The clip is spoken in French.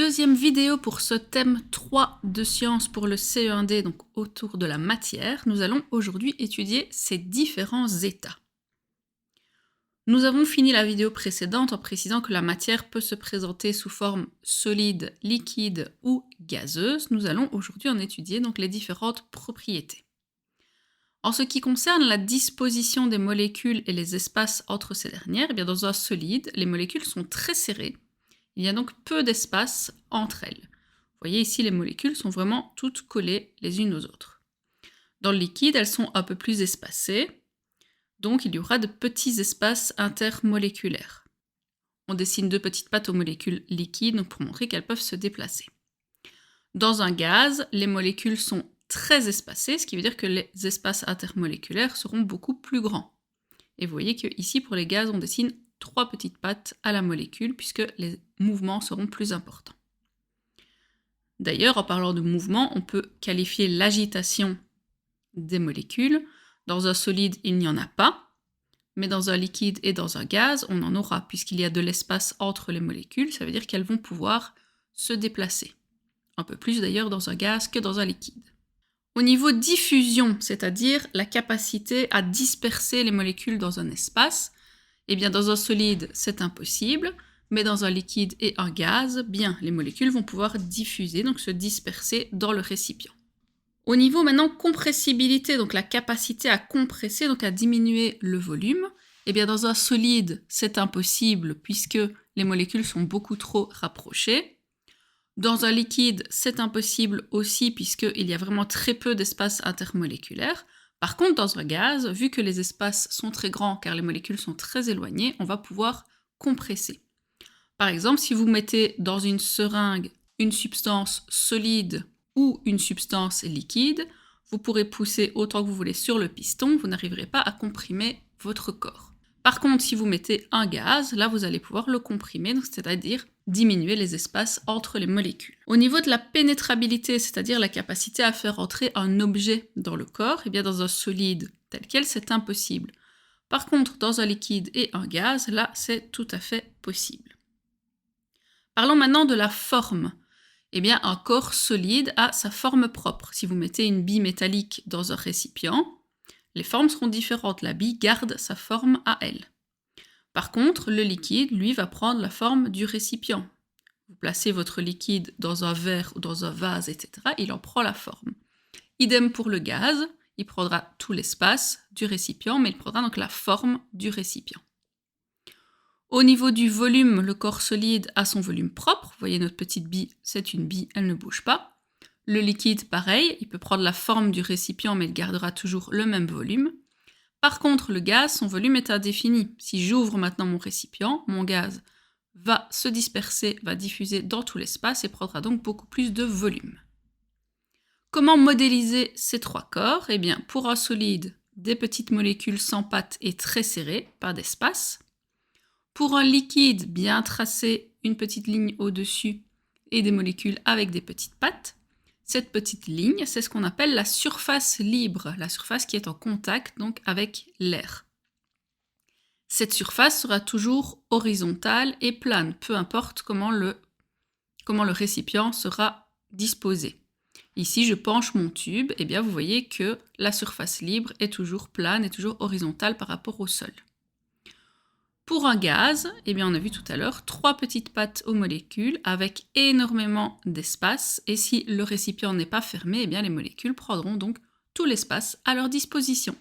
deuxième vidéo pour ce thème 3 de sciences pour le CE1D, donc autour de la matière. Nous allons aujourd'hui étudier ces différents états. Nous avons fini la vidéo précédente en précisant que la matière peut se présenter sous forme solide, liquide ou gazeuse. Nous allons aujourd'hui en étudier donc les différentes propriétés. En ce qui concerne la disposition des molécules et les espaces entre ces dernières, eh bien dans un solide, les molécules sont très serrées. Il y a donc peu d'espace entre elles. Vous voyez ici, les molécules sont vraiment toutes collées les unes aux autres. Dans le liquide, elles sont un peu plus espacées, donc il y aura de petits espaces intermoléculaires. On dessine deux petites pattes aux molécules liquides pour montrer qu'elles peuvent se déplacer. Dans un gaz, les molécules sont très espacées, ce qui veut dire que les espaces intermoléculaires seront beaucoup plus grands. Et vous voyez qu'ici, pour les gaz, on dessine trois petites pattes à la molécule, puisque les mouvements seront plus importants. D'ailleurs, en parlant de mouvement, on peut qualifier l'agitation des molécules. Dans un solide, il n'y en a pas, mais dans un liquide et dans un gaz, on en aura, puisqu'il y a de l'espace entre les molécules, ça veut dire qu'elles vont pouvoir se déplacer. Un peu plus d'ailleurs dans un gaz que dans un liquide. Au niveau diffusion, c'est-à-dire la capacité à disperser les molécules dans un espace, eh bien dans un solide, c'est impossible, mais dans un liquide et un gaz, bien, les molécules vont pouvoir diffuser, donc se disperser dans le récipient. Au niveau maintenant compressibilité, donc la capacité à compresser, donc à diminuer le volume, eh bien dans un solide, c'est impossible puisque les molécules sont beaucoup trop rapprochées. Dans un liquide, c'est impossible aussi puisqu'il y a vraiment très peu d'espace intermoléculaire. Par contre, dans un gaz, vu que les espaces sont très grands car les molécules sont très éloignées, on va pouvoir compresser. Par exemple, si vous mettez dans une seringue une substance solide ou une substance liquide, vous pourrez pousser autant que vous voulez sur le piston, vous n'arriverez pas à comprimer votre corps. Par contre, si vous mettez un gaz, là vous allez pouvoir le comprimer, c'est-à-dire diminuer les espaces entre les molécules. Au niveau de la pénétrabilité, c'est-à-dire la capacité à faire entrer un objet dans le corps, eh bien dans un solide tel quel, c'est impossible. Par contre, dans un liquide et un gaz, là c'est tout à fait possible. Parlons maintenant de la forme. Eh bien, un corps solide a sa forme propre. Si vous mettez une bille métallique dans un récipient, les formes seront différentes. La bille garde sa forme à elle. Par contre, le liquide, lui, va prendre la forme du récipient. Vous placez votre liquide dans un verre ou dans un vase, etc., il en prend la forme. Idem pour le gaz, il prendra tout l'espace du récipient, mais il prendra donc la forme du récipient. Au niveau du volume, le corps solide a son volume propre. Vous voyez notre petite bille, c'est une bille, elle ne bouge pas. Le liquide, pareil, il peut prendre la forme du récipient, mais il gardera toujours le même volume. Par contre, le gaz, son volume est indéfini. Si j'ouvre maintenant mon récipient, mon gaz va se disperser, va diffuser dans tout l'espace et prendra donc beaucoup plus de volume. Comment modéliser ces trois corps ? Eh bien, pour un solide, des petites molécules sans pattes et très serrées, pas d'espace. Pour un liquide, bien tracé, une petite ligne au-dessus et des molécules avec des petites pattes. Cette petite ligne, c'est ce qu'on appelle la surface libre, la surface qui est en contact donc avec l'air. Cette surface sera toujours horizontale et plane, peu importe comment le récipient sera disposé. Ici, je penche mon tube, et bien vous voyez que la surface libre est toujours plane et toujours horizontale par rapport au sol. Pour un gaz, eh bien on a vu tout à l'heure, trois petites pattes aux molécules avec énormément d'espace, et si le récipient n'est pas fermé, eh bien les molécules prendront donc tout l'espace à leur disposition.